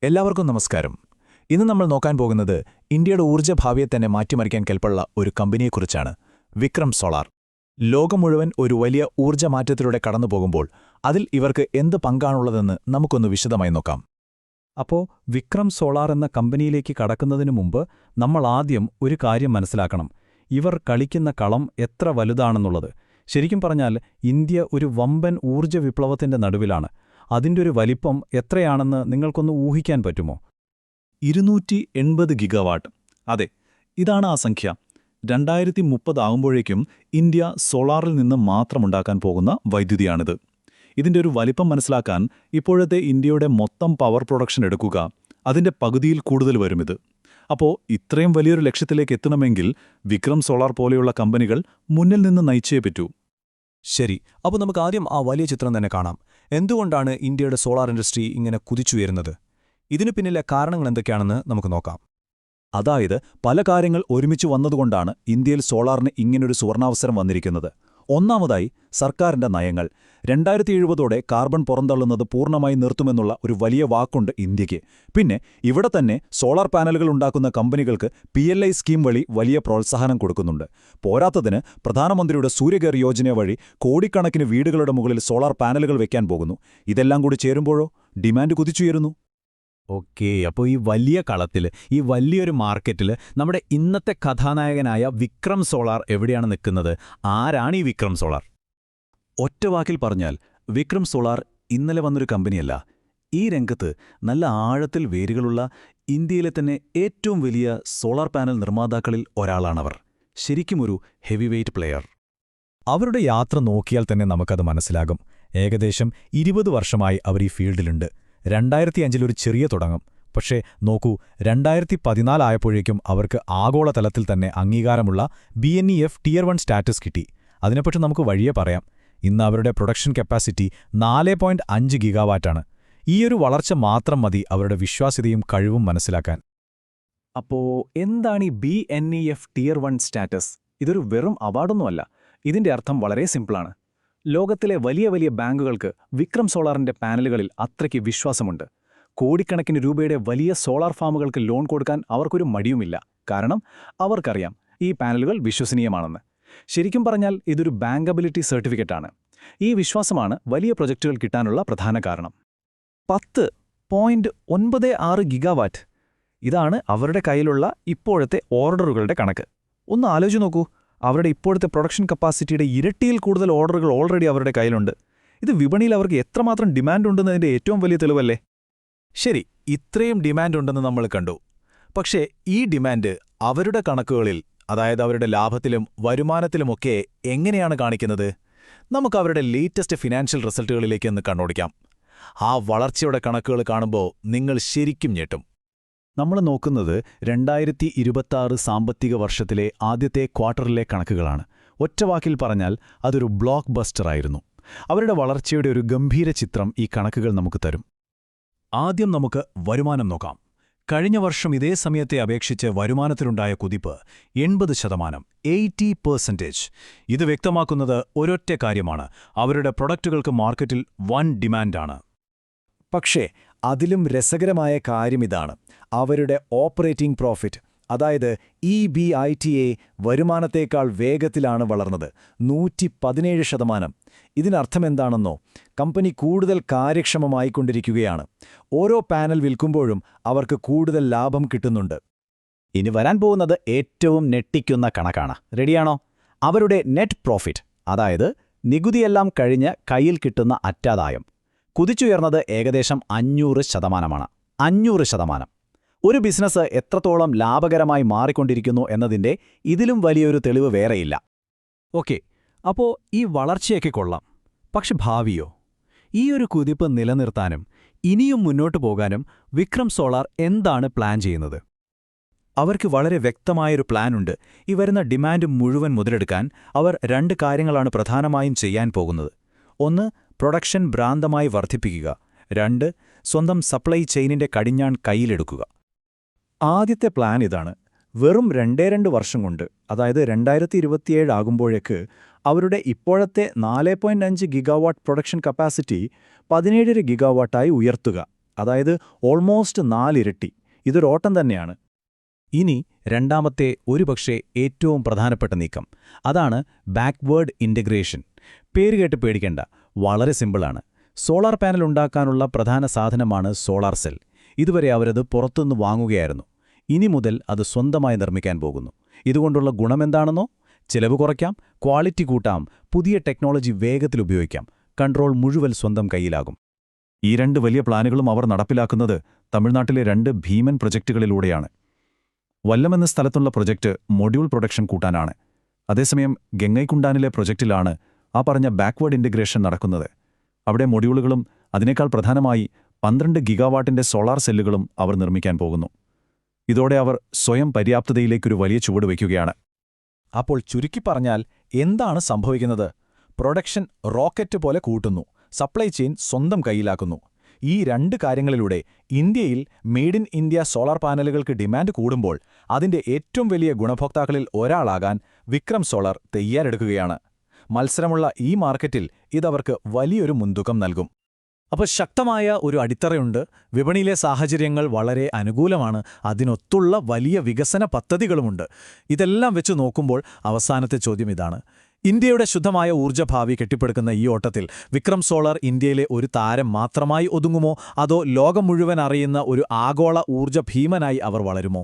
എല്ലാവർക്കും നമസ്കാരം. ഇന്ന് നമ്മൾ നോക്കാൻ പോകുന്നത് ഇന്ത്യയുടെ ഊർജ്ജഭാവിയെ തന്നെ മാറ്റിമറിക്കാൻ കെൽപ്പുള്ള ഒരു കമ്പനിയെക്കുറിച്ചാണ്, വിക്രം സോളാർ. ലോകം മുഴുവൻ ഒരു വലിയ ഊർജ്ജമാറ്റത്തിലൂടെ കടന്നുപോകുമ്പോൾ അതിൽ ഇവർക്ക് എന്ത് പങ്കാണുള്ളതെന്ന് നമുക്കൊന്ന് വിശദമായി നോക്കാം. അപ്പോൾ വിക്രം സോളാർ എന്ന കമ്പനിയിലേക്ക് കടക്കുന്നതിനു മുമ്പ് നമ്മൾ ആദ്യം ഒരു കാര്യം മനസ്സിലാക്കണം. ഇവർ കളിക്കുന്ന കളം എത്ര വലുതാണെന്നുള്ളത്. ശരിക്കും പറഞ്ഞാൽ ഇന്ത്യ ഒരു വമ്പൻ ഊർജ്ജ വിപ്ലവത്തിന്റെ നടുവിലാണ്. അതിൻ്റെ ഒരു വലിപ്പം എത്രയാണെന്ന് നിങ്ങൾക്കൊന്ന് ഊഹിക്കാൻ പറ്റുമോ? 280 ഗിഗാവാട്ട്. അതെ, ഇതാണ് ആ സംഖ്യ. 2030 ആകുമ്പോഴേക്കും ഇന്ത്യ സോളാറിൽ നിന്ന് മാത്രമുണ്ടാക്കാൻ പോകുന്ന വൈദ്യുതിയാണിത്. ഇതിൻ്റെ ഒരു വലിപ്പം മനസ്സിലാക്കാൻ ഇപ്പോഴത്തെ ഇന്ത്യയുടെ മൊത്തം പവർ പ്രൊഡക്ഷൻ എടുക്കുക. അതിൻ്റെ പകുതിയിൽ കൂടുതൽ വരുമിത്. അപ്പോൾ ഇത്രയും വലിയൊരു ലക്ഷ്യത്തിലേക്ക് എത്തണമെങ്കിൽ വിക്രം സോളാർ പോലെയുള്ള കമ്പനികൾ മുന്നിൽ നിന്ന് നയിച്ചേ പറ്റൂ. ശരി, അപ്പോൾ നമുക്ക് ആദ്യം ആ വലിയ ചിത്രം തന്നെ കാണാം. എന്തുകൊണ്ടാണ് ഇന്ത്യയുടെ സോളാർ ഇൻഡസ്ട്രി ഇങ്ങനെ കുതിച്ചുയരുന്നത്? ഇതിനു പിന്നിലെ കാരണങ്ങൾ എന്തൊക്കെയാണെന്ന് നമുക്ക് നോക്കാം. അതായത് പല കാര്യങ്ങൾ ഒരുമിച്ച് വന്നതുകൊണ്ടാണ് ഇന്ത്യയിൽ സോളാറിന് ഇങ്ങനൊരു സുവർണാവസരം വന്നിരിക്കുന്നത്. ഒന്നാമതായി സർക്കാരിന്റെ നയങ്ങൾ. 2070ഓടെ കാർബൺ പുറന്തള്ളുന്നത് പൂർണ്ണമായി നിർത്തുമെന്നുള്ള ഒരു വലിയ വാക്കുണ്ട് ഇന്ത്യക്ക്. പിന്നെ ഇവിടെ തന്നെ സോളാർ പാനലുകൾ ഉണ്ടാക്കുന്ന കമ്പനികൾക്ക് PLI സ്കീം വഴി വലിയ പ്രോത്സാഹനം കൊടുക്കുന്നുണ്ട്. പോരാത്തതിന് പ്രധാനമന്ത്രിയുടെ സൂര്യഘർ യോജന വഴി കോടിക്കണക്കിന് വീടുകളുടെ മുകളിൽ സോളാർ പാനലുകൾ വയ്ക്കാൻ പോകുന്നു. ഇതെല്ലാം കൂടി ചേരുമ്പോഴോ ഡിമാൻഡ് കുതിച്ചുയരുന്നു. ഓക്കേ, അപ്പോൾ ഈ വലിയ കളത്തിൽ, ഈ വലിയൊരു മാർക്കറ്റിൽ നമ്മുടെ ഇന്നത്തെ കഥാനായകനായ വിക്രം സോളാർ എവിടെയാണ് നിൽക്കുന്നത്? ആരാണ് ഈ വിക്രം സോളാർ? ഒറ്റവാക്കിൽ പറഞ്ഞാൽ വിക്രം സോളാർ ഇന്നലെ വന്നൊരു കമ്പനിയല്ല. ഈ രംഗത്ത് നല്ല ആഴത്തിൽ വേരുകളുള്ള ഇന്ത്യയിലെ തന്നെ ഏറ്റവും വലിയ സോളാർ പാനൽ നിർമ്മാതാക്കളിൽ ഒരാളാണവർ. ശരിക്കും ഒരു ഹെവി വെയ്റ്റ് പ്ലെയർ. അവരുടെ യാത്ര നോക്കിയാൽ തന്നെ നമുക്കത് മനസ്സിലാകും. ഏകദേശം 20 വർഷമായി അവർ ഈ ഫീൽഡിലുണ്ട്. 2005 ഒരു ചെറിയ തുടങ്ങും. പക്ഷേ നോക്കൂ, 2014 ആയപ്പോഴേക്കും അവർക്ക് ആഗോളതലത്തിൽ തന്നെ അംഗീകാരമുള്ള BNEF Tier 1 സ്റ്റാറ്റസ് കിട്ടി. അതിനെപ്പറ്റി നമുക്ക് വഴിയെ പറയാം. ഇന്ന് അവരുടെ പ്രൊഡക്ഷൻ കപ്പാസിറ്റി 4.5 ഗിഗാവാറ്റാണ്. ഈയൊരു വളർച്ച മാത്രം മതി അവരുടെ വിശ്വാസ്യതയും കഴിവും മനസ്സിലാക്കാൻ. അപ്പോൾ എന്താണ് ഈ BNEF Tier 1 സ്റ്റാറ്റസ്? ഇതൊരു വെറും അവാർഡൊന്നുമല്ല. ഇതിന്റെ അർത്ഥം വളരെ സിമ്പിളാണ്. ലോകത്തിലെ വലിയ വലിയ ബാങ്കുകൾക്ക് വിക്രം സോളാറിന്റെ പാനലുകളിൽ അത്രയ്ക്ക് വിശ്വാസമുണ്ട്. കോടിക്കണക്കിന് രൂപയുടെ വലിയ സോളാർ ഫാമുകൾക്ക് ലോൺ കൊടുക്കാൻ അവർക്കൊരു മടിയുമില്ല. കാരണം അവർക്കറിയാം ഈ പാനലുകൾ വിശ്വസനീയമാണെന്ന്. ശരിക്കും പറഞ്ഞാൽ ഇതൊരു ബാങ്കബിലിറ്റി സർട്ടിഫിക്കറ്റാണ്. ഈ വിശ്വാസമാണ് വലിയ പ്രൊജക്റ്റുകൾ കിട്ടാനുള്ള പ്രധാന കാരണം. 10.96 ഗിഗാവാറ്റ്. ഇതാണ് അവരുടെ കയ്യിലുള്ള ഇപ്പോഴത്തെ ഓർഡറുകളുടെ കണക്ക്. ഒന്ന് ആലോചിച്ച് നോക്കൂ. അവരുടെ ഇപ്പോഴത്തെ പ്രൊഡക്ഷൻ കപ്പാസിറ്റിയുടെ ഇരട്ടിയിൽ കൂടുതൽ ഓർഡറുകൾ ഓൾറെഡി അവരുടെ കയ്യിലുണ്ട്. ഇത് വിപണിയിൽ അവർക്ക് എത്രമാത്രം ഡിമാൻഡ് ഉണ്ടെന്നതിൻ്റെ ഏറ്റവും വലിയ തെളിവല്ലേ? ശരി, ഇത്രയും ഡിമാൻഡ് ഉണ്ടെന്ന് നമ്മൾ കണ്ടു. പക്ഷേ ഈ ഡിമാൻഡ് അവരുടെ കണക്കുകളിൽ, അതായത് അവരുടെ ലാഭത്തിലും വരുമാനത്തിലുമൊക്കെ എങ്ങനെയാണ് കാണിക്കുന്നത്? നമുക്ക് അവരുടെ ലേറ്റസ്റ്റ് ഫിനാൻഷ്യൽ റിസൾട്ടുകളിലേക്ക് ഒന്ന് കണ്ണോടിക്കാം. ആ വളർച്ചയുടെ കണക്കുകൾ കാണുമ്പോൾ നിങ്ങൾ ശരിക്കും ഞെട്ടും. നമ്മൾ നോക്കുന്നത് 2026 സാമ്പത്തിക വർഷത്തിലെ ആദ്യത്തെ ക്വാർട്ടറിലെ കണക്കുകളാണ്. ഒറ്റവാക്കിൽ പറഞ്ഞാൽ അതൊരു ബ്ലോക്ക് ബസ്റ്ററായിരുന്നു. അവരുടെ വളർച്ചയുടെ ഒരു ഗംഭീര ചിത്രം ഈ കണക്കുകൾ നമുക്ക് തരും. ആദ്യം നമുക്ക് വരുമാനം നോക്കാം. കഴിഞ്ഞ വർഷം ഇതേ സമയത്തെ അപേക്ഷിച്ച് വരുമാനത്തിലുണ്ടായ കുതിപ്പ് 80%, 80%. ഇത് വ്യക്തമാക്കുന്നത് ഒരൊറ്റ കാര്യമാണ്: അവരുടെ പ്രൊഡക്റ്റുകൾക്ക് മാർക്കറ്റിൽ വൻ ഡിമാൻഡാണ്. പക്ഷേ അതിലും രസകരമായ കാര്യമിതാണ്. അവരുടെ ഓപ്പറേറ്റിംഗ് പ്രോഫിറ്റ്, അതായത് EBITDA, വരുമാനത്തേക്കാൾ വേഗത്തിലാണ് വളർന്നത്. 117%. ഇതിനർത്ഥമെന്താണെന്നോ? കമ്പനി കൂടുതൽ കാര്യക്ഷമമായിക്കൊണ്ടിരിക്കുകയാണ്. ഓരോ പാനൽ വിൽക്കുമ്പോഴും അവർക്ക് കൂടുതൽ ലാഭം കിട്ടുന്നുണ്ട്. ഇനി വരാൻ പോകുന്നത് ഏറ്റവും ഞെട്ടിക്കുന്ന കണക്കാണ്. റെഡിയാണോ? അവരുടെ നെറ്റ് പ്രോഫിറ്റ്, അതായത് നികുതിയെല്ലാം കഴിഞ്ഞ് കയ്യിൽ കിട്ടുന്ന അറ്റാദായം, കുതിച്ചുയർന്നത് ഏകദേശം 500%. 500%. ഒരു ബിസിനസ് എത്രത്തോളം ലാഭകരമായി മാറിക്കൊണ്ടിരിക്കുന്നു എന്നതിൻ്റെ ഇതിലും വലിയൊരു തെളിവ് വേറെയില്ല. ഓക്കെ, അപ്പോൾ ഈ വളർച്ചയൊക്കെ കൊള്ളാം. പക്ഷെ ഭാവിയോ? ഈ ഒരു കുതിപ്പ് നിലനിർത്താനും ഇനിയും മുന്നോട്ടു പോകാനും വിക്രം സോളാർ എന്താണ് പ്ലാൻ ചെയ്യുന്നത്? അവർക്ക് വളരെ വ്യക്തമായൊരു പ്ലാനുണ്ട്. ഈ വരുന്ന ഡിമാൻഡ് മുഴുവൻ മുതലെടുക്കാൻ അവർ 2 കാര്യങ്ങളാണ് പ്രധാനമായും ചെയ്യാൻ പോകുന്നത്. ഒന്ന്, പ്രൊഡക്ഷൻ ഭ്രാന്തമായി വർദ്ധിപ്പിക്കുക. 2, സ്വന്തം സപ്ലൈ ചെയിനിന്റെ കടിഞ്ഞാൺ കയ്യിലെടുക്കുക. ആദ്യത്തെ പ്ലാൻ ഇതാണ്. വെറും 2 വർഷം കൊണ്ട്, അതായത് 2027 ആകുമ്പോഴേക്ക് അവരുടെ ഇപ്പോഴത്തെ 4.5 ഗിഗാവാട്ട് പ്രൊഡക്ഷൻ കപ്പാസിറ്റി 17 ഗിഗാവാട്ടായി ഉയർത്തുക. അതായത് ഓൾമോസ്റ്റ് 4 ഇരട്ടി. ഇതൊരു ഓട്ടം തന്നെയാണ്. ഇനി രണ്ടാമത്തെ ഒരുപക്ഷെ ഏറ്റവും പ്രധാനപ്പെട്ട നീക്കം, അതാണ് ബാക്ക്വേർഡ് ഇൻ്റഗ്രേഷൻ. പേരുകേട്ട് പേടിക്കേണ്ട, വളരെ സിമ്പിളാണ്. സോളാർ പാനൽ ഉണ്ടാക്കാനുള്ള പ്രധാന സാധനമാണ് സോളാർ സെൽ. ഇതുവരെ അവരത് പുറത്തുനിന്ന് വാങ്ങുകയായിരുന്നു. ഇനി മുതൽ അത് സ്വന്തമായി നിർമ്മിക്കാൻ പോകുന്നു. ഇതുകൊണ്ടുള്ള ഗുണമെന്താണെന്നോ? ചിലവ് കുറയ്ക്കാം, ക്വാളിറ്റി കൂട്ടാം, പുതിയ ടെക്നോളജി വേഗത്തിൽ ഉപയോഗിക്കാം, കൺട്രോൾ മുഴുവൻ സ്വന്തം കയ്യിലാകും. ഈ 2 വലിയ പ്ലാനുകളും അവർ നടപ്പിലാക്കുന്നത് തമിഴ്നാട്ടിലെ 2 ഭീമൻ പ്രൊജക്റ്റുകളിലൂടെയാണ്. വല്ലമെന്ന സ്ഥലത്തുള്ള പ്രൊജക്റ്റ് മൊഡ്യൂൾ പ്രൊഡക്ഷൻ കൂട്ടാനാണ്. അതേസമയം ഗംഗൈക്കുണ്ടാനിലെ പ്രൊജക്റ്റിലാണ് ആ പറഞ്ഞ ബാക്ക്വേർഡ് ഇൻ്റഗ്രേഷൻ നടക്കുന്നത്. അവിടെ മൊഡ്യൂളുകളും അതിനേക്കാൾ പ്രധാനമായി 12 ഗിഗാവാട്ടിന്റെ സോളാർ സെല്ലുകളും അവർ നിർമ്മിക്കാൻ പോകുന്നു. ഇതോടെ അവർ സ്വയം പര്യാപ്തതയിലേക്കൊരു വലിയ ചുവട് വയ്ക്കുകയാണ്. അപ്പോൾ ചുരുക്കി പറഞ്ഞാൽ എന്താണ് സംഭവിക്കുന്നത്? പ്രൊഡക്ഷൻ റോക്കറ്റ് പോലെ കൂട്ടുന്നു, സപ്ലൈ ചെയിൻ സ്വന്തം കയ്യിലാക്കുന്നു. ഈ 2 കാര്യങ്ങളിലൂടെ ഇന്ത്യയിൽ മെയ്ഡ് ഇൻ ഇന്ത്യ സോളാർ പാനലുകൾക്ക് ഡിമാൻഡ് കൂടുമ്പോൾ അതിന്റെ ഏറ്റവും വലിയ ഗുണഭോക്താക്കളിൽ ഒരാളാകാൻ വിക്രം സോളാർ തയ്യാറെടുക്കുകയാണ്. മത്സരമുള്ള ഈ മാർക്കറ്റിൽ ഇതവർക്ക് വലിയൊരു മുൻതൂക്കം നൽകും. അപ്പോൾ ശക്തമായ ഒരു അടിത്തറയുണ്ട്, വിപണിയിലെ സാഹചര്യങ്ങൾ വളരെ അനുകൂലമാണ്, അതിനൊത്തുള്ള വലിയ വികസന പദ്ധതികളുമുണ്ട്. ഇതെല്ലാം വെച്ച് നോക്കുമ്പോൾ അവസാനത്തെ ചോദ്യം ഇതാണ്: ഇന്ത്യയുടെ ശുദ്ധമായ ഊർജ്ജഭാവി കെട്ടിപ്പടുക്കുന്ന ഈ ഓട്ടത്തിൽ വിക്രം സോളാർ ഇന്ത്യയിലെ ഒരു താരം മാത്രമായി ഒതുങ്ങുമോ, അതോ ലോകം മുഴുവൻ അറിയുന്ന ഒരു ആഗോള ഊർജ്ജ ഭീമനായി അവർ വളരുമോ?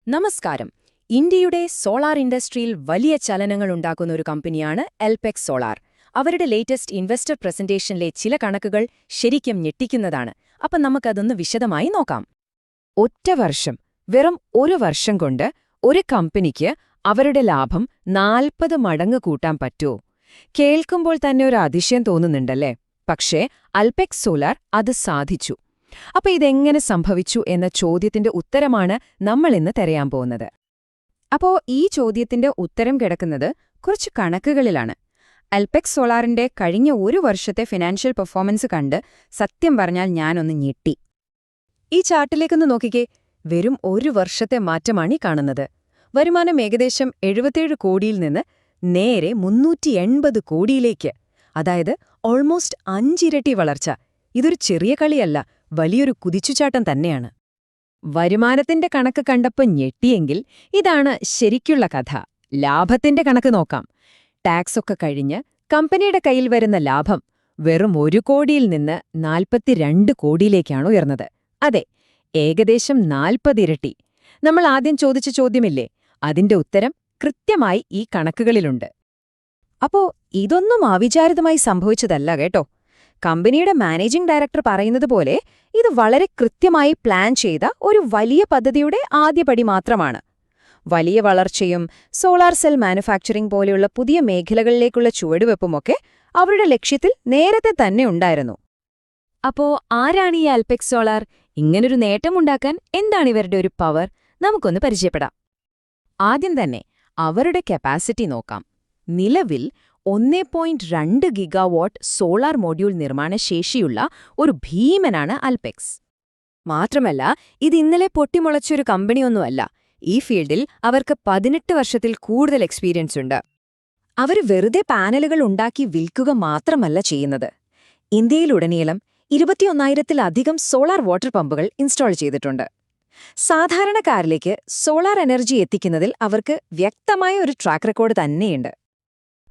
നമസ്കാരം. ഇന്ത്യയുടെ സോളാർ ഇൻഡസ്ട്രിയിൽ വലിയ ചലനങ്ങൾ ഉണ്ടാക്കുന്ന ഒരു കമ്പനിയാണ് എൽപെക്സ് സോളാർ. അവരുടെ ലേറ്റസ്റ്റ് ഇൻവെസ്റ്റർ പ്രസന്റേഷനിലെ ചില കണക്കുകൾ ശരിക്കും ഞെട്ടിക്കുന്നതാണ്. അപ്പം നമുക്കതൊന്ന് വിശദമായി നോക്കാം. ഒറ്റ വർഷം, വെറും 1 വർഷം കൊണ്ട് ഒരു കമ്പനിക്ക് അവരുടെ ലാഭം 40 മടങ്ങ് കൂട്ടാൻ പറ്റുമോ? കേൾക്കുമ്പോൾ തന്നെ ഒരു അതിശയം തോന്നുന്നുണ്ടല്ലേ? പക്ഷേ എൽപെക്സ് സോളാർ അത് സാധിച്ചു. അപ്പൊ ഇതെങ്ങനെ സംഭവിച്ചു എന്ന ചോദ്യത്തിന്റെ ഉത്തരമാണ് നമ്മളിന്ന് തിരയാൻ പോകുന്നത്. അപ്പോ ഈ ചോദ്യത്തിന്റെ ഉത്തരം കിടക്കുന്നത് കുറച്ച് കണക്കുകളിലാണ്. എൽപെക്സ് സോളാറിന്റെ കഴിഞ്ഞ 1 വർഷത്തെ ഫിനാൻഷ്യൽ പെർഫോമൻസ് കണ്ട് സത്യം പറഞ്ഞാൽ ഞാനൊന്ന് ഞെട്ടി. ഈ ചാർട്ടിലേക്കൊന്ന് നോക്കിക്കേ. വെറും 1 വർഷത്തെ മാറ്റമാണ് ഈ കാണുന്നത്. വരുമാനം ഏകദേശം 77 കോടിയിൽ നിന്ന് നേരെ 380 കോടിയിലേക്ക്. അതായത് ഓൾമോസ്റ്റ് 5 ഇരട്ടി വളർച്ച. ഇതൊരു ചെറിയ കളിയല്ല, വലിയൊരു കുതിച്ചുചാട്ടം തന്നെയാണ്. വരുമാനത്തിന്റെ കണക്ക് കണ്ടപ്പോൾ ഞെട്ടിയെങ്കിൽ ഇതാണ് ശരിക്കുള്ള കഥ. ലാഭത്തിന്റെ കണക്ക് നോക്കാം. ടാക്സൊക്കെ കഴിഞ്ഞ് കമ്പനിയുടെ കയ്യിൽ വരുന്ന ലാഭം വെറും 1 കോടിയിൽ നിന്ന് 42 കോടിയിലേക്കാണ് ഉയർന്നത്. അതെ, ഏകദേശം 40 ഇരട്ടി. നമ്മൾ ആദ്യം ചോദിച്ച ചോദ്യമില്ലേ, അതിന്റെ ഉത്തരം കൃത്യമായി ഈ കണക്കുകളിലുണ്ട്. അപ്പോ ഇതൊന്നും അവിചാരിതമായി സംഭവിച്ചതല്ല കേട്ടോ. കമ്പനിയുടെ മാനേജിംഗ് ഡയറക്ടർ പറയുന്നത് പോലെ ഇത് വളരെ കൃത്യമായി പ്ലാൻ ചെയ്ത ഒരു വലിയ പദ്ധതിയുടെ ആദ്യപടി മാത്രമാണ്. വലിയ വളർച്ചയും സോളാർ സെൽ മാനുഫാക്ചറിംഗ് പോലെയുള്ള പുതിയ മേഖലകളിലേക്കുള്ള ചുവടുവെപ്പുമൊക്കെ അവരുടെ ലക്ഷ്യത്തിൽ നേരത്തെ തന്നെ ഉണ്ടായിരുന്നു. അപ്പോ ആരാണ് ഈ എൽപെക്സ് സോളാർ? ഇങ്ങനൊരു നേട്ടമുണ്ടാക്കാൻ എന്താണ് ഇവരുടെ ഒരു പവർ? നമുക്കൊന്ന് പരിചയപ്പെടാം. ആദ്യം തന്നെ അവരുടെ കപ്പാസിറ്റി നോക്കാം. നിലവിൽ 1.2 ഗിഗാവാട്ട് സോളാർ മൊഡ്യൂൾ നിർമ്മാണ ശേഷിയുള്ള ഒരു ഭീമനാണ് എൽപെക്സ്. മാത്രമല്ല, ഇത് ഇന്നലെ പൊട്ടിമുളച്ചൊരു കമ്പനിയൊന്നുമല്ല. ഈ ഫീൽഡിൽ അവർക്ക് 18 വർഷത്തിൽ കൂടുതൽ എക്സ്പീരിയൻസ് ഉണ്ട്. അവർ വെറുതെ പാനലുകൾ ഉണ്ടാക്കി വിൽക്കുക മാത്രമല്ല ചെയ്യുന്നത്. ഇന്ത്യയിലുടനീളം 21,000-ത്തിലധികം സോളാർ വാട്ടർ പമ്പുകൾ ഇൻസ്റ്റാൾ ചെയ്തിട്ടുണ്ട്. സാധാരണക്കാരിലേക്ക് സോളാർ എനർജി എത്തിക്കുന്നതിൽ അവർക്ക് വ്യക്തമായ ഒരു ട്രാക്ക് റെക്കോർഡ് തന്നെയുണ്ട്.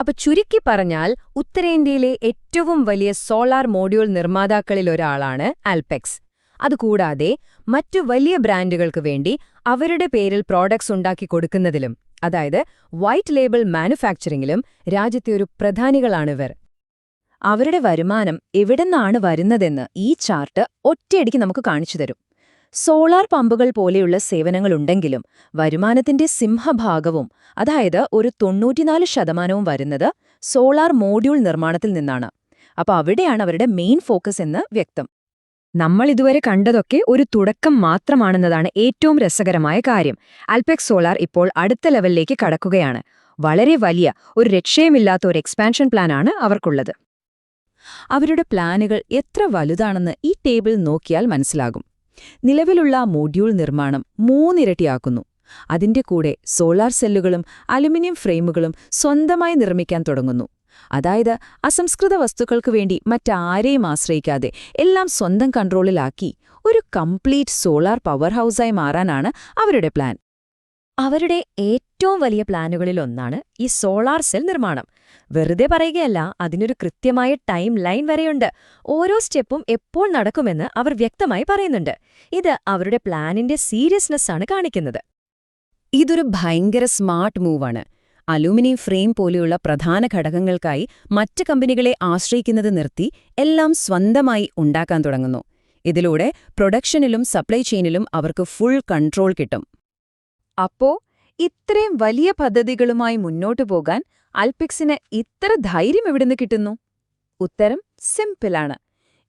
അപ്പൊ ചുരുക്കി പറഞ്ഞാൽ ഉത്തരേന്ത്യയിലെ ഏറ്റവും വലിയ സോളാർ മോഡ്യൂൾ നിർമ്മാതാക്കളിലൊരാളാണ് എൽപെക്സ്. അതുകൂടാതെ മറ്റു വലിയ ബ്രാൻഡുകൾക്ക് വേണ്ടി അവരുടെ പേരിൽ പ്രോഡക്ട്സ് ഉണ്ടാക്കി കൊടുക്കുന്നതിലും, അതായത് വൈറ്റ് ലേബിൾ മാനുഫാക്ചറിംഗിലും രാജ്യത്തെ ഒരു പ്രധാനികളാണിവർ. അവരുടെ വരുമാനം എവിടെന്നാണ് വരുന്നതെന്ന് ഈ ചാർട്ട് ഒറ്റയടിക്ക് നമുക്ക് കാണിച്ചു തരും. സോളാർ പമ്പുകൾ പോലെയുള്ള സേവനങ്ങളുണ്ടെങ്കിലും വരുമാനത്തിന്റെ സിംഹഭാഗവും, അതായത് ഒരു 94% വരുന്നത് സോളാർ മോഡ്യൂൾ നിർമ്മാണത്തിൽ നിന്നാണ്. അപ്പൊ അവിടെയാണ് അവരുടെ മെയിൻ ഫോക്കസ് എന്ന് വ്യക്തം. നമ്മളിതുവരെ കണ്ടതൊക്കെ ഒരു തുടക്കം മാത്രമാണെന്നതാണ് ഏറ്റവും രസകരമായ കാര്യം. എൽപെക്സ് സോളാർ ഇപ്പോൾ അടുത്ത ലെവലിലേക്ക് കടക്കുകയാണ്. വളരെ വലിയ, ഒരു രക്ഷയുമില്ലാത്ത ഒരു എക്സ്പാൻഷൻ പ്ലാനാണ് അവർക്കുള്ളത്. അവരുടെ പ്ലാനുകൾ എത്ര വലുതാണെന്ന് ഈ ടേബിൾ നോക്കിയാൽ മനസ്സിലാകും. നിലവിലുള്ള മോഡ്യൂൾ നിർമ്മാണം 3 ഇരട്ടിയാക്കുന്നു. അതിന്റെ കൂടെ സോളാർ സെല്ലുകളും അലുമിനിയം ഫ്രെയിമുകളും സ്വന്തമായി നിർമ്മിക്കാൻ തുടങ്ങുന്നു. അതായത് അസംസ്കൃത വസ്തുക്കൾക്ക് വേണ്ടി മറ്റാരെയും ആശ്രയിക്കാതെ എല്ലാം സ്വന്തം കൺട്രോളിലാക്കി ഒരു കംപ്ലീറ്റ് സോളാർ പവർ ഹൗസായി മാറാനാണ് അവരുടെ പ്ലാൻ. അവരുടെ ഏറ്റവും വലിയ പ്ലാനുകളിലൊന്നാണ് ഈ സോളാർ സെൽ നിർമ്മാണം. വെറുതെ പറയുകയല്ല, അതിനൊരു കൃത്യമായ ടൈം ലൈൻ വരെയുണ്ട്. ഓരോ സ്റ്റെപ്പും എപ്പോൾ നടക്കുമെന്ന് അവർ വ്യക്തമായി പറയുന്നുണ്ട്. ഇത് അവരുടെ പ്ലാനിന്റെ സീരിയസ്നെസ്സാണ് കാണിക്കുന്നത്. ഇതൊരു ഭയങ്കര സ്മാർട്ട് മൂവാണ്. അലൂമിനിയം ഫ്രെയിം പോലെയുള്ള പ്രധാന ഘടകങ്ങൾക്കായി മറ്റ് കമ്പനികളെ ആശ്രയിക്കുന്നത് നിർത്തി എല്ലാം സ്വന്തമായി ഉണ്ടാക്കാൻ തുടങ്ങുന്നു. ഇതിലൂടെ പ്രൊഡക്ഷനിലും സപ്ലൈ ചെയിനിലും അവർക്ക് ഫുൾ കൺട്രോൾ കിട്ടും. അപ്പോ ഇത്രയും വലിയ പദ്ധതികളുമായി മുന്നോട്ടു പോകാൻ അൽപെക്സിന് ഇത്ര ധൈര്യം എവിടുന്ന് കിട്ടുന്നു? ഉത്തരം സിമ്പിളാണ്.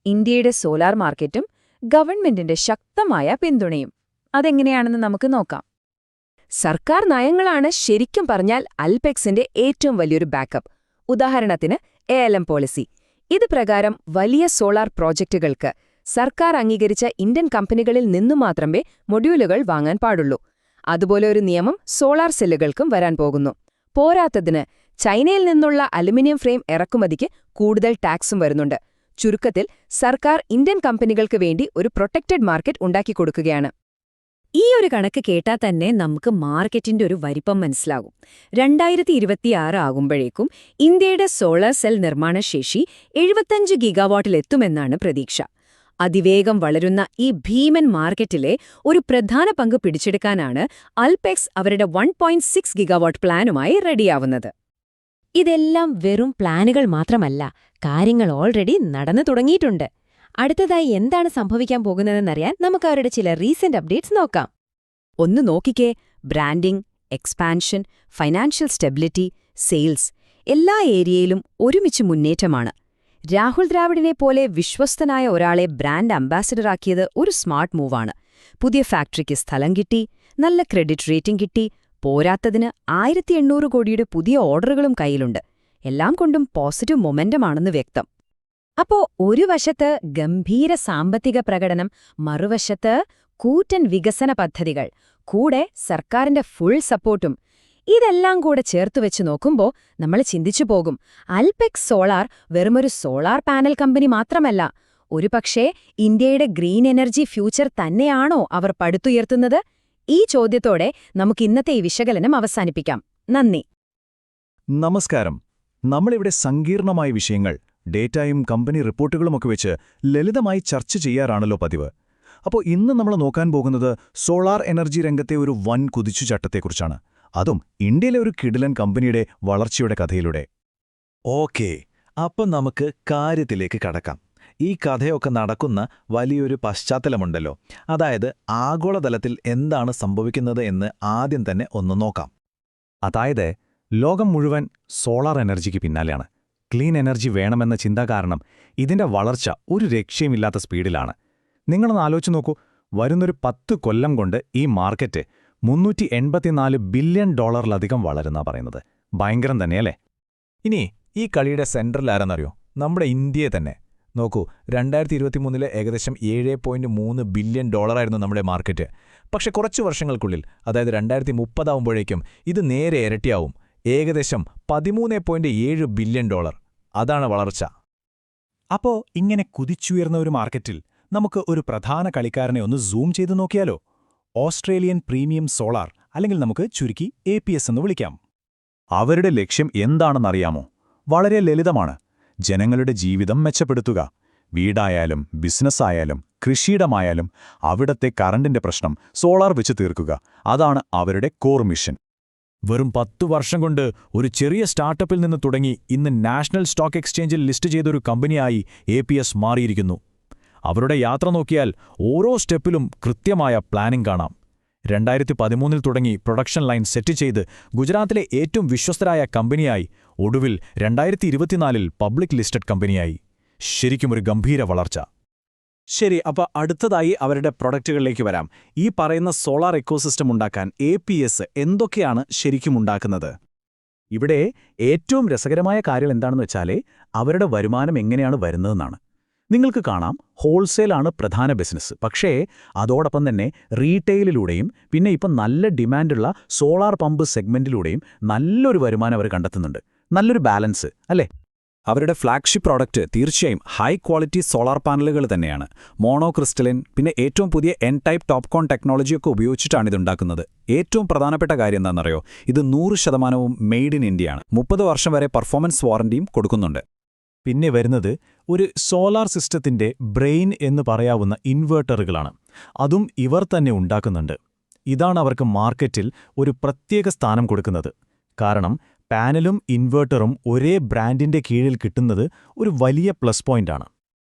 ഇന്ത്യയുടെ സോലാർ മാർക്കറ്റും ഗവൺമെന്റിന്റെ ശക്തമായ പിന്തുണയും. അതെങ്ങനെയാണെന്ന് നമുക്ക് നോക്കാം. സർക്കാർ നയങ്ങളാണ് ശരിക്കും പറഞ്ഞാൽ അൽപെക്സിന്റെ ഏറ്റവും വലിയൊരു ബാക്കപ്പ്. ഉദാഹരണത്തിന് ALM പോളിസി. ഇത് പ്രകാരം വലിയ സോളാർ പ്രോജക്റ്റുകൾക്ക് സർക്കാർ അംഗീകരിച്ച ഇന്ത്യൻ കമ്പനികളിൽ നിന്നു മാത്രമേ മൊഡ്യൂളുകൾ വാങ്ങാൻ പാടുള്ളൂ. അതുപോലെ ഒരു നിയമം സോളാർ സെല്ലുകൾക്കും വരാൻ പോകുന്നു. പോരാത്തതിന് ചൈനയിൽ നിന്നുള്ള അലുമിനിയം ഫ്രെയിം ഇറക്കുമതിക്ക് കൂടുതൽ ടാക്സും വരുന്നുണ്ട്. ചുരുക്കത്തിൽ സർക്കാർ ഇന്ത്യൻ കമ്പനികൾക്ക് വേണ്ടി ഒരു പ്രൊട്ടക്റ്റഡ് മാർക്കറ്റ് ഉണ്ടാക്കിക്കൊടുക്കുകയാണ്. ഈ ഒരു കണക്ക് കേട്ടാൽ തന്നെ നമുക്ക് മാർക്കറ്റിന്റെ ഒരു വലിപ്പം മനസ്സിലാകും. 2026 ആകുമ്പോഴേക്കും ഇന്ത്യയുടെ സോളാർ സെൽ നിർമ്മാണശേഷി 75 ഗിഗാവാട്ടിലെത്തുമെന്നാണ് പ്രതീക്ഷ. അതിവേഗം വളരുന്ന ഈ ഭീമൻ മാർക്കറ്റിലെ ഒരു പ്രധാന പങ്ക് പിടിച്ചെടുക്കാനാണ് അൽപെക്സ് അവരുടെ 1.6 ഗിഗാവാട്ട് പ്ലാനുമായി റെഡിയാവുന്നത്. ഇതെല്ലാം വെറും പ്ലാനുകൾ മാത്രമല്ല, കാര്യങ്ങൾ ഓൾറെഡി നടന്നു തുടങ്ങിയിട്ടുണ്ട്. അടുത്തതായി എന്താണ് സംഭവിക്കാൻ പോകുന്നതെന്നറിയാൻ നമുക്ക് അവരുടെ ചില റീസെന്റ് അപ്ഡേറ്റ്സ് നോക്കാം. ഒന്ന് നോക്കിക്കേ, branding, expansion, financial stability, sales എല്ലാ ഏരിയയിലും ഒരുമിച്ച് മുന്നേറ്റമാണ്. രാഹുൽ ദ്രാവിഡിനെ പോലെ വിശ്വസ്തനായ ഒരാളെ ബ്രാൻഡ് അംബാസിഡറാക്കിയത് ഒരു സ്മാർട്ട് മൂവാണ്. പുതിയ ഫാക്ടറിക്ക് സ്ഥലം കിട്ടി, നല്ല ക്രെഡിറ്റ് റേറ്റിംഗ് കിട്ടി, പോരാത്തതിന് 1800 കോടിയുടെ പുതിയ ഓർഡറുകളും കയ്യിലുണ്ട്. എല്ലാം കൊണ്ടും പോസിറ്റീവ് മൊമെന്റമാണെന്ന് വ്യക്തം. അപ്പോ ഒരു വശത്ത് ഗംഭീര സാമ്പത്തിക പ്രകടനം, മറുവശത്ത് കൂറ്റൻ വികസന പദ്ധതികൾ, കൂടെ സർക്കാരിന്റെ ഫുൾ സപ്പോർട്ടും. ഇതെല്ലാം കൂടെ ചേർത്തുവെച്ച് നോക്കുമ്പോ നമ്മൾ ചിന്തിച്ചു പോകും, അൽപെക്സ് സോളാർ വെറുമൊരു സോളാർ പാനൽ കമ്പനി മാത്രമല്ല, ഒരുപക്ഷേ ഇന്ത്യയുടെ ഗ്രീൻ എനർജി ഫ്യൂച്ചർ തന്നെയാണോ അവർ പടുത്തുയർത്തുന്നത്? ഈ ചോദ്യത്തോടെ നമുക്ക് ഇന്നത്തെ ഈ വിശകലനം അവസാനിപ്പിക്കാം. നന്ദി. നമസ്കാരം. നമ്മളിവിടെ സങ്കീർണമായ വിഷയങ്ങൾ, ഡേറ്റയും കമ്പനി റിപ്പോർട്ടുകളുമൊക്കെ വെച്ച് ലളിതമായി ചർച്ച ചെയ്യാറാണല്ലോ പതിവ്. അപ്പോൾ ഇന്ന് നമ്മൾ നോക്കാൻ പോകുന്നത് സോളാർ എനർജി രംഗത്തെ ഒരു വൻ കുതിച്ചുചാട്ടത്തെക്കുറിച്ചാണ്. അതും ഇന്ത്യയിലെ ഒരു കിടിലൻ കമ്പനിയുടെ വളർച്ചയുടെ കഥയിലൂടെ. ഓക്കേ, അപ്പം നമുക്ക് കാര്യത്തിലേക്ക് കടക്കാം. ഈ കഥയൊക്കെ നടക്കുന്ന വലിയൊരു പശ്ചാത്തലമുണ്ടല്ലോ. അതായത് ആഗോളതലത്തിൽ എന്താണ് സംഭവിക്കുന്നത് എന്ന് ആദ്യം തന്നെ ഒന്ന് നോക്കാം. അതായത് ലോകം മുഴുവൻ സോളാർ എനർജിക്ക് പിന്നാലെയാണ്. ക്ലീൻ എനർജി വേണമെന്ന ചിന്ത കാരണം ഇതിന്റെ വളർച്ച ഒരു രക്ഷയുമില്ലാത്ത സ്പീഡിലാണ്. നിങ്ങളൊന്ന് ആലോചിച്ച് നോക്കൂ, വരുന്നൊരു 10 കൊല്ലം കൊണ്ട് ഈ മാർക്കറ്റ് $384 ബില്യൺ വളരുന്നാ പറയുന്നത്. ഭയങ്കരം തന്നെയല്ലേ? ഇനി ഈ കളിയുടെ സെൻട്രൽ ആരെന്നറിയോ? നമ്മുടെ ഇന്ത്യയെ തന്നെ. നോക്കൂ, 2023 ഏകദേശം $7.3 ബില്യൺ നമ്മുടെ മാർക്കറ്റ്. പക്ഷെ കുറച്ചു വർഷങ്ങൾക്കുള്ളിൽ, അതായത് 2030 ആവുമ്പോഴേക്കും ഇത് നേരെ ഇരട്ടിയാവും. ഏകദേശം $13.7 ബില്യൺ. അതാണ് വളർച്ച. അപ്പോ ഇങ്ങനെ കുതിച്ചുയർന്ന ഒരു മാർക്കറ്റിൽ നമുക്ക് ഒരു പ്രധാന കളിക്കാരനെ ഒന്ന് സൂം ചെയ്തു നോക്കിയാലോ? ഓസ്ട്രേലിയൻ പ്രീമിയം സോളാർ, അല്ലെങ്കിൽ നമുക്ക് ചുരുക്കി APS എന്ന് വിളിക്കാം. അവരുടെ ലക്ഷ്യം എന്താണെന്നറിയാമോ? വളരെ ലളിതമാണ്. ജനങ്ങളുടെ ജീവിതം മെച്ചപ്പെടുത്തുക. വീടായാലും ബിസിനസ്സായാലും കൃഷിയിടമായാലും അവിടത്തെ കറണ്ടിന്റെ പ്രശ്നം സോളാർ വെച്ച് തീർക്കുക. അതാണ് അവരുടെ കോർ മിഷൻ. വെറും 10 വർഷം കൊണ്ട് ഒരു ചെറിയ സ്റ്റാർട്ടപ്പിൽ നിന്ന് തുടങ്ങി ഇന്ന് നാഷണൽ സ്റ്റോക്ക് എക്സ്ചേഞ്ചിൽ ലിസ്റ്റ് ചെയ്തൊരു കമ്പനിയായി APS മാറിയിരിക്കുന്നു. അവരുടെ യാത്ര നോക്കിയാൽ ഓരോ സ്റ്റെപ്പിലും കൃത്യമായ പ്ലാനിംഗ് കാണാം. 2013 തുടങ്ങി പ്രൊഡക്ഷൻ ലൈൻ സെറ്റ് ചെയ്ത് ഗുജറാത്തിലെ ഏറ്റവും വിശ്വസ്തരായ കമ്പനിയായി, ഒടുവിൽ 2024 പബ്ലിക് ലിസ്റ്റഡ് കമ്പനിയായി. ശരിക്കും ഒരു ഗംഭീര വളർച്ച. ശരി, അപ്പോൾ അടുത്തതായി അവരുടെ പ്രൊഡക്റ്റുകളിലേക്ക് വരാം. ഈ പറയുന്ന സോളാർ എക്കോസിസ്റ്റം ഉണ്ടാക്കാൻ APS എന്തൊക്കെയാണ് ശരിക്കും ഉണ്ടാക്കുന്നത്? ഇവിടെ ഏറ്റവും രസകരമായ കാര്യം എന്താണെന്ന് വെച്ചാൽ അവരുടെ വരുമാനം എങ്ങനെയാണ് വരുന്നതെന്നാണ്. നിങ്ങൾക്ക് കാണാം, ഹോൾസെയിലാണ് പ്രധാന ബിസിനസ്. പക്ഷേ അതോടൊപ്പം തന്നെ റീറ്റെയിലിലൂടെയും പിന്നെ ഇപ്പം നല്ല ഡിമാൻഡുള്ള സോളാർ പമ്പ് സെഗ്മെന്റിലൂടെയും നല്ലൊരു വരുമാനം അവർ കണ്ടെത്തുന്നുണ്ട്. നല്ലൊരു ബാലൻസ് അല്ലേ? അവരുടെ ഫ്ലാഗ്ഷിപ്പ് പ്രോഡക്റ്റ് തീർച്ചയായും ഹൈ ക്വാളിറ്റി സോളാർ പാനലുകൾ തന്നെയാണ്. മോണോക്രിസ്റ്റലിൻ, പിന്നെ ഏറ്റവും പുതിയ N-ടൈപ്പ് ടോപ്കോൺ ടെക്നോളജിയൊക്കെ ഉപയോഗിച്ചിട്ടാണ് ഇതുണ്ടാക്കുന്നത്. ഏറ്റവും പ്രധാനപ്പെട്ട കാര്യം എന്താണെന്നറിയോ? ഇത് 100% മെയ്ഡ് ഇൻ ഇന്ത്യയാണ്. 30 വർഷം വരെ പെർഫോമൻസ് വാറണ്ടിയും കൊടുക്കുന്നുണ്ട്. പിന്നെ വരുന്നത് ഒരു സോളാർ സിസ്റ്റത്തിന്റെ ബ്രെയിൻ എന്ന് പറയാവുന്ന ഇൻവേർട്ടറുകളാണ്. അതും ഇവർ തന്നെ ഉണ്ടാക്കുന്നുണ്ട്. ഇതാണ് അവർക്ക് മാർക്കറ്റിൽ ഒരു പ്രത്യേക സ്ഥാനം കൊടുക്കുന്നത്. കാരണം പാനലും ഇൻവേർട്ടറും ഒരേ ബ്രാൻഡിന്റെ കീഴിൽ കിട്ടുന്നത് ഒരു വലിയ പ്ലസ് പോയിന്റാണ്.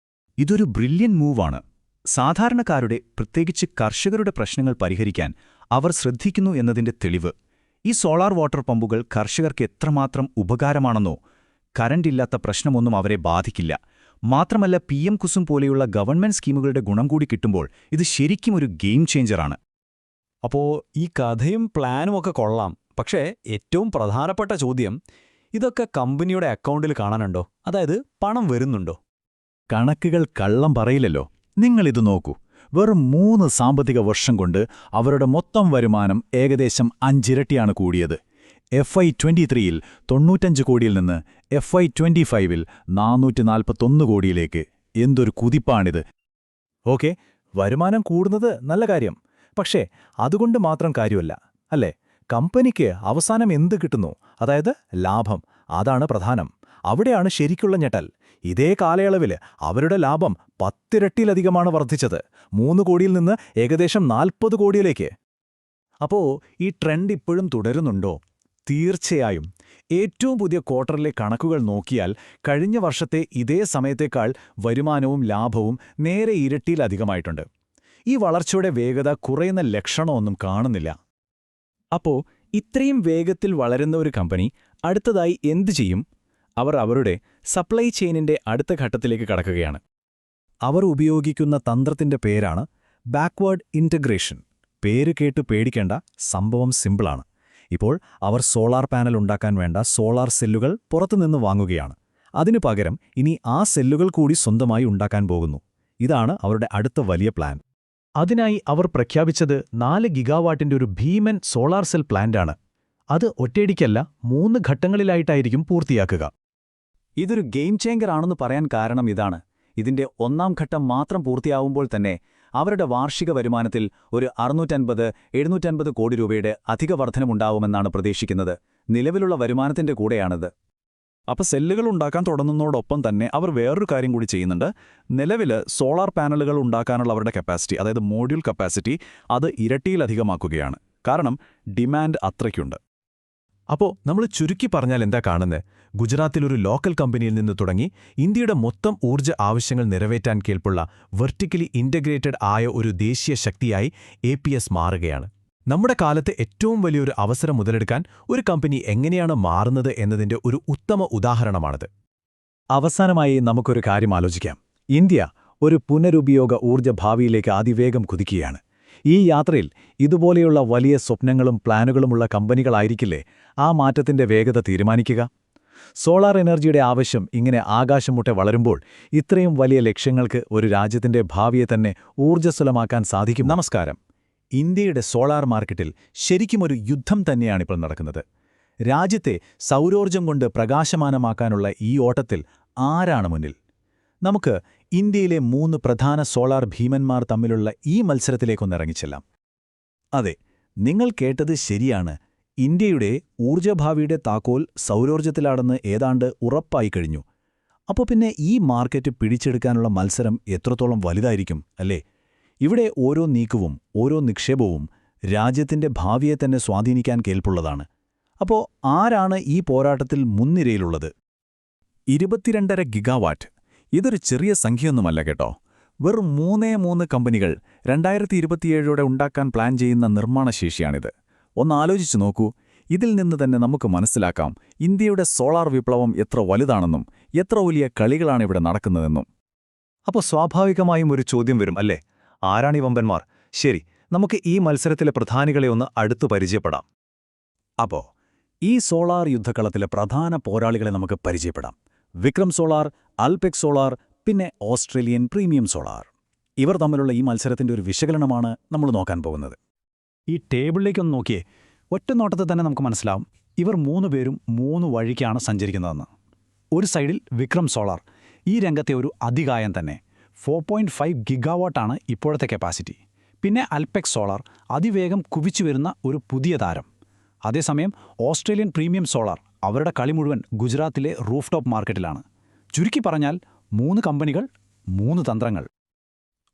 ഇതൊരു ബ്രില്യൻ മൂവാണ്. സാധാരണക്കാരുടെ, പ്രത്യേകിച്ച് കർഷകരുടെ പ്രശ്നങ്ങൾ പരിഹരിക്കാൻ അവർ ശ്രദ്ധിക്കുന്നു എന്നതിന്റെ തെളിവ്. ഈ സോളാർ വാട്ടർ പമ്പുകൾ കർഷകർക്ക് എത്രമാത്രം ഉപകാരമാണെന്നോ. കറണ്ടില്ലാത്ത പ്രശ്നമൊന്നും അവരെ ബാധിക്കില്ല. മാത്രമല്ല PM കുസും പോലെയുള്ള ഗവൺമെന്റ് സ്കീമുകളുടെ ഗുണം കൂടി കിട്ടുമ്പോൾ ഇത് ശരിക്കും ഒരു ഗെയിം ചേഞ്ചറാണ്. അപ്പോ ഈ കഥയും പ്ലാനുമൊക്കെ കൊള്ളാം. പക്ഷേ ഏറ്റവും പ്രധാനപ്പെട്ട ചോദ്യം, ഇതൊക്കെ കമ്പനിയുടെ അക്കൗണ്ടിൽ കാണാനുണ്ടോ? അതായത് പണം വരുന്നുണ്ടോ? കണക്കുകൾ കള്ളം പറയില്ലല്ലോ. നിങ്ങളിത് നോക്കൂ. വെറും 3 സാമ്പത്തിക വർഷം കൊണ്ട് അവരുടെ മൊത്തം വരുമാനം ഏകദേശം 5 ഇരട്ടിയാണ് കൂടിയത്. FY23-ൽ 95 കോടിയിൽ നിന്ന് FY25-ൽ 441 കോടിയിലേക്ക്. എന്തൊരു കുതിപ്പാണിത്! ഓക്കെ, വരുമാനം കൂടുന്നത് നല്ല കാര്യം. പക്ഷേ അതുകൊണ്ട് മാത്രം കാര്യമല്ല, അല്ലേ? കമ്പനിക്ക് അവസാനം എന്ത് കിട്ടുന്നു? അതായത് ലാഭം. അതാണ് പ്രധാനം. അവിടെയാണ് ശരിക്കുള്ള ഞെട്ടൽ. ഇതേ കാലയളവിൽ അവരുടെ ലാഭം 10 ഇരട്ടിയിലധികമാണ് വർദ്ധിച്ചത്. 3 കോടിയിൽ നിന്ന് ഏകദേശം 40 കോടിയിലേക്ക്. അപ്പോ ഈ ട്രെൻഡ് ഇപ്പോഴും തുടരുന്നുണ്ടോ? തീർച്ചയായും. ഏറ്റവും പുതിയ ക്വാർട്ടറിലെ കണക്കുകൾ നോക്കിയാൽ കഴിഞ്ഞ വർഷത്തെ ഇതേ സമയത്തേക്കാൾ വരുമാനവും ലാഭവും നേരെ ഇരട്ടിയിലധികമായിട്ടുണ്ട്. ഈ വളർച്ചയുടെ വേഗത കുറയുന്ന ലക്ഷണമൊന്നും കാണുന്നില്ല. അപ്പോ ഇത്രയും വേഗത്തിൽ വളരുന്ന ഒരു കമ്പനി അടുത്തതായി എന്തു ചെയ്യും? അവർ അവരുടെ സപ്ലൈ ചെയിനിന്റെ അടുത്ത ഘട്ടത്തിലേക്ക് കടക്കുകയാണ്. അവർ ഉപയോഗിക്കുന്ന തന്ത്രത്തിന്റെ പേരാണ് ബാക്ക്വേർഡ് ഇന്റഗ്രേഷൻ. പേര് കേട്ട് പേടിക്കേണ്ട, സംഭവം സിമ്പിളാണ്. ഇപ്പോൾ അവർ സോളാർ പാനൽ ഉണ്ടാക്കാൻ വേണ്ട സോളാർ സെല്ലുകൾ പുറത്തുനിന്ന് വാങ്ങുകയാണ്. അതിനു പകരം ഇനി ആ സെല്ലുകൾ കൂടി സ്വന്തമായി ഉണ്ടാക്കാൻ പോകുന്നു. ഇതാണ് അവരുടെ അടുത്ത വലിയ പ്ലാൻ. അതിനായി അവർ പ്രഖ്യാപിച്ചത് 4 ഗിഗാവാട്ടിന്റെ ഒരു ഭീമൻ സോളാർ സെൽ പ്ലാന്റാണ്. അത് ഒറ്റയടിക്കല്ല, 3 ഘട്ടങ്ങളിലായിട്ടായിരിക്കും പൂർത്തിയാക്കുക. ഇതൊരു ഗെയിം ചേഞ്ചർ ആണെന്ന് പറയാൻ കാരണം ഇതാണ്. ഇതിന്റെ 1-ാം ഘട്ടം മാത്രം പൂർത്തിയാവുമ്പോൾ തന്നെ അവരുടെ വാർഷിക വരുമാനത്തിൽ ഒരു 650-750 കോടി രൂപയുടെ അധിക വർധനമുണ്ടാവുമെന്നാണ് പ്രതീക്ഷിക്കുന്നത്. നിലവിലുള്ള വരുമാനത്തിന്റെ കൂടെയാണിത്. അപ്പോൾ സെല്ലുകൾ ഉണ്ടാക്കാൻ തുടങ്ങുന്നതോടൊപ്പം തന്നെ അവർ വേറൊരു കാര്യം കൂടി ചെയ്യുന്നുണ്ട്. നിലവിൽ സോളാർ പാനലുകൾ ഉണ്ടാക്കാനുള്ള അവരുടെ കപ്പാസിറ്റി, അതായത് മോഡ്യൂൾ കപ്പാസിറ്റി, അത് ഇരട്ടിയിലധികമാക്കുകയാണ്. കാരണം ഡിമാൻഡ് അത്രയ്ക്കുണ്ട്. അപ്പോൾ നമ്മൾ ചുരുക്കി പറഞ്ഞാൽ എന്താ കാണുന്നത്? ഗുജറാത്തിലൊരു ലോക്കൽ കമ്പനിയിൽ നിന്ന് തുടങ്ങി ഇന്ത്യയുടെ മൊത്തം ഊർജ്ജ ആവശ്യങ്ങൾ നിറവേറ്റാൻ കേൾപ്പുള്ള വെർട്ടിക്കലി ഇൻ്റഗ്രേറ്റഡ് ആയ ഒരു ദേശീയ ശക്തിയായി APS മാറുകയാണ്. നമ്മുടെ കാലത്ത് ഏറ്റവും വലിയൊരു അവസരം മുതലെടുക്കാൻ ഒരു കമ്പനി എങ്ങനെയാണ് മാറുന്നത് എന്നതിന്റെ ഒരു ഉത്തമ ഉദാഹരണമാണിത്. അവസാനമായി നമുക്കൊരു കാര്യം ആലോചിക്കാം. ഇന്ത്യ ഒരു പുനരുപയോഗ ഊർജ്ജ ഭാവിയിലേക്ക് അതിവേഗം കുതിക്കുകയാണ്. ഈ യാത്രയിൽ ഇതുപോലെയുള്ള വലിയ സ്വപ്നങ്ങളും പ്ലാനുകളുമുള്ള കമ്പനികളായിരിക്കില്ലേ ആ മാറ്റത്തിന്റെ വേഗത തീരുമാനിക്കുക? സോളാർ എനർജിയുടെ ആവശ്യം ഇങ്ങനെ ആകാശമുട്ടെ വളരുമ്പോൾ ഇത്രയും വലിയ ലക്ഷ്യങ്ങൾക്ക് ഒരു രാജ്യത്തിന്റെ ഭാവിയെ തന്നെ ഊർജ്ജസ്വലമാക്കാൻ സാധിക്കും. നമസ്കാരം. ഇന്ത്യയുടെ സോളാർ മാർക്കറ്റിൽ ശരിക്കും ഒരു യുദ്ധം തന്നെയാണിപ്പോൾ നടക്കുന്നത്. രാജ്യത്തെ സൗരോർജ്ജം കൊണ്ട് പ്രകാശമാനമാക്കാനുള്ള ഈ ഓട്ടത്തിൽ ആരാണ് മുന്നിൽ? നമുക്ക് ഇന്ത്യയിലെ 3 പ്രധാന സോളാർ ഭീമന്മാർ തമ്മിലുള്ള ഈ മത്സരത്തിലേക്കൊന്നിറങ്ങിച്ചെല്ലാം. അതെ, നിങ്ങൾ കേട്ടത് ശരിയാണ്. ഇന്ത്യയുടെ ഊർജ്ജഭാവിയുടെ താക്കോൽ സൗരോർജ്ജത്തിലാണെന്ന് ഏതാണ്ട് ഉറപ്പായി കഴിഞ്ഞു. അപ്പോൾ പിന്നെ ഈ മാർക്കറ്റ് പിടിച്ചെടുക്കാനുള്ള മത്സരം എത്രത്തോളം വലുതായിരിക്കും, അല്ലേ? ഇവിടെ ഓരോ നീക്കവും ഓരോ നിക്ഷേപവും രാജ്യത്തിന്റെ ഭാവിയെ തന്നെ സ്വാധീനിക്കാൻ കേൾപ്പുള്ളതാണ്. അപ്പോൾ ആരാണ് ഈ പോരാട്ടത്തിൽ മുൻനിരയിലുള്ളത്? 22.5 ഗിഗാവാട്ട്. ഇതൊരു ചെറിയ സംഖ്യയൊന്നുമല്ല കേട്ടോ. വെറും 3 കമ്പനികൾ 2027 ഉണ്ടാക്കാൻ പ്ലാൻ ചെയ്യുന്ന നിർമ്മാണശേഷിയാണിത്. ഒന്നാലോചിച്ചു നോക്കൂ. ഇതിൽ നിന്ന് തന്നെ നമുക്ക് മനസ്സിലാക്കാം ഇന്ത്യയുടെ സോളാർ വിപ്ലവം എത്ര വലുതാണെന്നും എത്ര വലിയ കളികളാണിവിടെ നടക്കുന്നതെന്നും. അപ്പോൾ സ്വാഭാവികമായും ഒരു ചോദ്യം വരും, അല്ലേ? ആരാണീ വമ്പന്മാർ? ശരി, നമുക്ക് ഈ മത്സരത്തിലെ പ്രധാനികളെ ഒന്ന് അടുത്തു പരിചയപ്പെടാം. അപ്പോൾ ഈ സോളാർ യുദ്ധക്കളത്തിലെ പ്രധാന പോരാളികളെ നമുക്ക് പരിചയപ്പെടാം. വിക്രം സോളാർ, അൽപെക് സോളാർ, പിന്നെ ഓസ്ട്രേലിയൻ പ്രീമിയം സോളാർ. ഇവർ തമ്മിലുള്ള ഈ മത്സരത്തിന്റെ ഒരു വിശകലനമാണ് നമ്മൾ നോക്കാൻ പോകുന്നത്. ഈ ടേബിളിലേക്കൊന്ന് നോക്കിയേ. ഒറ്റ നോട്ടത്തിൽ തന്നെ നമുക്ക് മനസ്സിലാവും ഇവർ 3 പേരും 3 വഴിക്കാണ് സഞ്ചരിക്കുന്നതെന്ന്. ഒരു സൈഡിൽ വിക്രം സോളാർ, ഈ രംഗത്തെ ഒരു അതികായം തന്നെ. 4.5 ഗിഗാവാട്ടാണ് ഇപ്പോഴത്തെ കപ്പാസിറ്റി. പിന്നെ അൽപെക്സ് സോളാർ, അതിവേഗം കുവിച്ചു വരുന്ന ഒരു പുതിയ താരം. അതേസമയം ഓസ്ട്രേലിയൻ പ്രീമിയം സോളാർ, അവരുടെ കളി മുഴുവൻ ഗുജറാത്തിലെ റൂഫ് ടോപ്പ് മാർക്കറ്റിലാണ്. ചുരുക്കി പറഞ്ഞാൽ 3 കമ്പനികൾ, 3 തന്ത്രങ്ങൾ.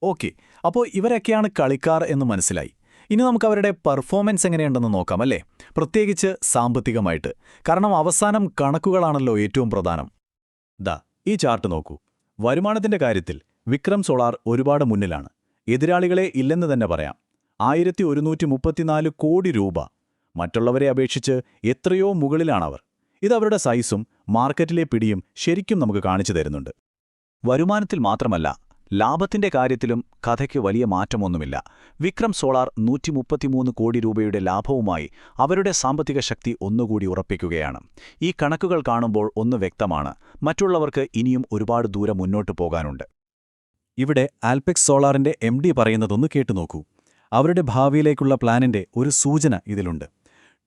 ഓക്കെ, അപ്പോൾ ഇവരൊക്കെയാണ് കളിക്കാർ എന്ന് മനസ്സിലായി. ഇനി നമുക്ക് അവരുടെ പെർഫോമൻസ് എങ്ങനെയുണ്ടെന്ന് നോക്കാം, അല്ലേ? പ്രത്യേകിച്ച് സാമ്പത്തികമായിട്ട്. കാരണം അവസാനം കണക്കുകളാണല്ലോ ഏറ്റവും പ്രധാനം. ഈ ചാർട്ട് നോക്കൂ. വരുമാനത്തിന്റെ കാര്യത്തിൽ വിക്രം സോളാർ ഒരുപാട് മുന്നിലാണ്. എതിരാളികളെ ഇല്ലെന്ന് തന്നെ പറയാം. 1134 കോടി രൂപ. മറ്റുള്ളവരെ അപേക്ഷിച്ച് എത്രയോ മുകളിലാണവർ. ഇതവരുടെ സൈസും മാർക്കറ്റിലെ പിടിയും ശരിക്കും നമുക്ക് കാണിച്ചു തരുന്നുണ്ട്. വരുമാനത്തിൽ മാത്രമല്ല, ലാഭത്തിന്റെ കാര്യത്തിലും കഥയ്ക്ക് വലിയ മാറ്റമൊന്നുമില്ല. വിക്രം സോളാർ 133 കോടി രൂപയുടെ ലാഭവുമായി അവരുടെ സാമ്പത്തിക ശക്തി ഒന്നുകൂടി ഉറപ്പിക്കുകയാണ്. ഈ കണക്കുകൾ കാണുമ്പോൾ ഒന്ന് വ്യക്തമാണ്, മറ്റുള്ളവർക്ക് ഇനിയും ഒരുപാട് ദൂരം മുന്നോട്ടു പോകാനുണ്ട്. ഇവിടെ ആൽപെക്സ് സോളാറിന്റെ MD പറയുന്നതൊന്ന് കേട്ടുനോക്കൂ. അവരുടെ ഭാവിയിലേക്കുള്ള പ്ലാനിന്റെ ഒരു സൂചന ഇതിലുണ്ട്.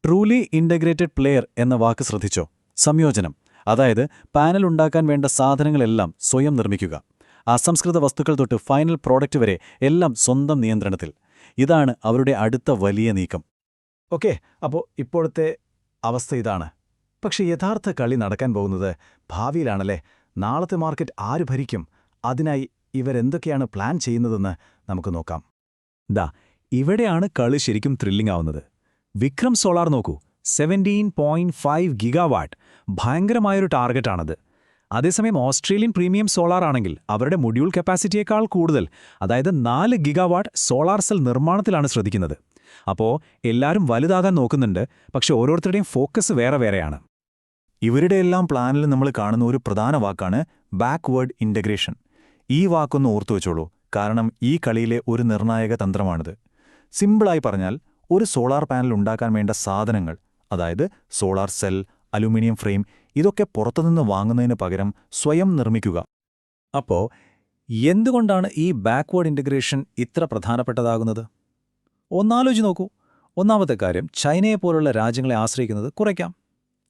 ട്രൂലി ഇൻ്റഗ്രേറ്റഡ് പ്ലെയർ എന്ന വാക്ക് ശ്രദ്ധിച്ചോ? സംയോജനം. അതായത് പാനൽ ഉണ്ടാക്കാൻ വേണ്ട സാധനങ്ങളെല്ലാം സ്വയം നിർമ്മിക്കുക. അസംസ്കൃത വസ്തുക്കൾ തൊട്ട് ഫൈനൽ പ്രോഡക്റ്റ് വരെ എല്ലാം സ്വന്തം നിയന്ത്രണത്തിൽ. ഇതാണ് അവരുടെ അടുത്ത വലിയ നീക്കം. ഓക്കെ, അപ്പോൾ ഇപ്പോഴത്തെ അവസ്ഥ ഇതാണ്. പക്ഷേ യഥാർത്ഥ കളി നടക്കാൻ പോകുന്നത് ഭാവിയിലാണല്ലേ? നാളത്തെ മാർക്കറ്റ് ആര് ഭരിക്കും? അതിനായി ഇവരെന്തൊക്കെയാണ് പ്ലാൻ ചെയ്യുന്നതെന്ന് നമുക്ക് നോക്കാം. ഇവിടെയാണ് കളി ശരിക്കും ത്രില്ലിംഗ് ആവുന്നത്. വിക്രം സോളാർ നോക്കൂ, 17.5 ഗിഗാവാട്ട്. ഭയങ്കരമായൊരു ടാർഗറ്റാണത്. അതേസമയം ഓസ്ട്രേലിയൻ പ്രീമിയം സോളാർ ആണെങ്കിൽ അവരുടെ മൊഡ്യൂൾ കപ്പാസിറ്റിയേക്കാൾ കൂടുതൽ, അതായത് 4 ഗിഗാവാട്ട് സോളാർ സെൽ നിർമ്മാണത്തിലാണ് ശ്രദ്ധിക്കുന്നത്. അപ്പോൾ എല്ലാവരും വലുതാകാൻ നോക്കുന്നുണ്ട്, പക്ഷെ ഓരോരുത്തരുടെയും ഫോക്കസ് വേറെ വേറെയാണ്. ഇവരുടെയെല്ലാം പ്ലാനിൽ നമ്മൾ കാണുന്ന ഒരു പ്രധാന വാക്കാണ് ബാക്ക്വേർഡ് ഇൻ്റഗ്രേഷൻ. ഈ വാക്കൊന്ന് ഓർത്തുവെച്ചോളൂ, കാരണം ഈ കളിയിലെ ഒരു നിർണായക തന്ത്രമാണിത്. സിമ്പിളായി പറഞ്ഞാൽ, ഒരു സോളാർ പാനൽ ഉണ്ടാക്കാൻ വേണ്ട സാധനങ്ങൾ, അതായത് സോളാർ സെൽ, അലുമിനിയം ഫ്രെയിം, ഇതൊക്കെ പുറത്തുനിന്ന് വാങ്ങുന്നതിന് പകരം സ്വയം നിർമ്മിക്കുക. അപ്പോൾ എന്തുകൊണ്ടാണ് ഈ ബാക്ക്വേർഡ് ഇൻ്റഗ്രേഷൻ ഇത്ര പ്രധാനപ്പെട്ടതാകുന്നത്? ഒന്നാലോചിച്ച് നോക്കൂ. ഒന്നാമത്തെ കാര്യം, ചൈനയെപ്പോലുള്ള രാജ്യങ്ങളെ ആശ്രയിക്കുന്നത് കുറയ്ക്കാം.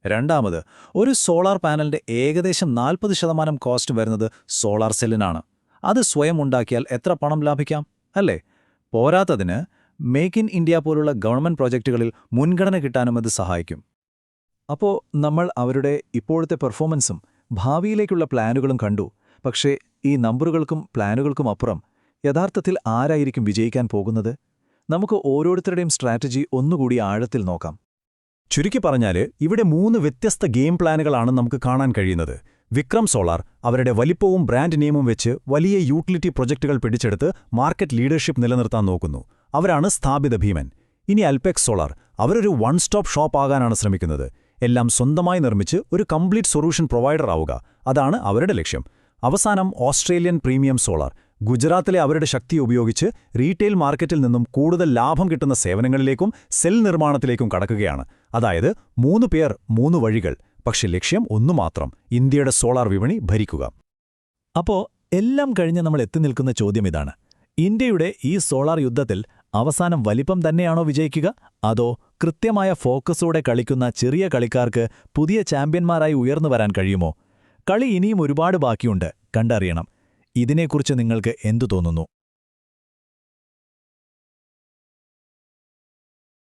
രണ്ടാമത്, ഒരു സോളാർ പാനലിന്റെ ഏകദേശം 40% കോസ്റ്റ് വരുന്നത് സോളാർ സെല്ലിനാണ്. അത് സ്വയം ഉണ്ടാക്കിയാൽ എത്ര പണം ലാഭിക്കാം, അല്ലേ? പോരാത്തതിന് മേക്ക് ഇൻ ഇന്ത്യ പോലുള്ള ഗവൺമെന്റ് പ്രോജക്റ്റുകളിൽ മുൻഗണന കിട്ടാനും അത് സഹായിക്കും. അപ്പോൾ നമ്മൾ അവരുടെ ഇപ്പോഴത്തെ പെർഫോമൻസും ഭാവിയിലേക്കുള്ള പ്ലാനുകളും കണ്ടു. പക്ഷേ ഈ നമ്പറുകൾക്കും പ്ലാനുകൾക്കും അപ്പുറം യഥാർത്ഥത്തിൽ ആരായിരിക്കും വിജയിക്കാൻ പോകുന്നത്? നമുക്ക് ഓരോരുത്തരുടെയും സ്ട്രാറ്റജി ഒന്നുകൂടി ആഴത്തിൽ നോക്കാം. ചുരുക്കി പറഞ്ഞാൽ, ഇവിടെ 3 വ്യത്യസ്ത ഗെയിം പ്ലാനുകളാണ് നമുക്ക് കാണാൻ കഴിയുന്നത്. വിക്രം സോളാർ അവരുടെ വലിപ്പവും ബ്രാൻഡ് നെയിമും വെച്ച് വലിയ യൂട്ടിലിറ്റി പ്രൊജക്റ്റുകൾ പിടിച്ചെടുത്ത് മാർക്കറ്റ് ലീഡർഷിപ്പ് നിലനിർത്താൻ നോക്കുന്നു. അവരാണ് സ്ഥാപിത ഭീമൻ. ഇനി അൽപെക്സ് സോളാർ അവരൊരു വൺ സ്റ്റോപ്പ് ഷോപ്പ് ആകാനാണ് ശ്രമിക്കുന്നത്. എല്ലാം സ്വന്തമായി നിർമ്മിച്ച് ഒരു കംപ്ലീറ്റ് സൊല്യൂഷൻ പ്രൊവൈഡർ ആവുക, അതാണ് അവരുടെ ലക്ഷ്യം. അവസാനം ഓസ്ട്രേലിയൻ പ്രീമിയം സോളാർ ഗുജറാത്തിലെ അവരുടെ ശക്തി ഉപയോഗിച്ച് റീറ്റെയിൽ മാർക്കറ്റിൽ നിന്നും കൂടുതൽ ലാഭം കിട്ടുന്ന സേവനങ്ങളിലേക്കും സെൽ നിർമ്മാണത്തിലേക്കും കടക്കുകയാണ്. അതായത് 3 പേർ 3 വഴികൾ, പക്ഷെ ലക്ഷ്യം ഒന്നുമാത്രം: ഇന്ത്യയുടെ സോളാർ വിപണി ഭരിക്കുക. അപ്പോൾ എല്ലാം കഴിഞ്ഞ് നമ്മൾ എത്തിനിൽക്കുന്ന ചോദ്യം ഇതാണ്: ഇന്ത്യയുടെ ഈ സോളാർ യുദ്ധത്തിൽ അവസാനം വലിപ്പം തന്നെയാണോ വിജയിക്കുക, അതോ കൃത്യമായ ഫോക്കസോടെ കളിക്കുന്ന ചെറിയ കളിക്കാർക്ക് പുതിയ ചാമ്പ്യന്മാരായി ഉയർന്നു വരാൻ കഴിയുമോ? കളി ഇനിയും ഒരുപാട് ബാക്കിയുണ്ട്, കണ്ടറിയണം. ഇതിനെക്കുറിച്ച് നിങ്ങൾക്ക് എന്തു തോന്നുന്നു?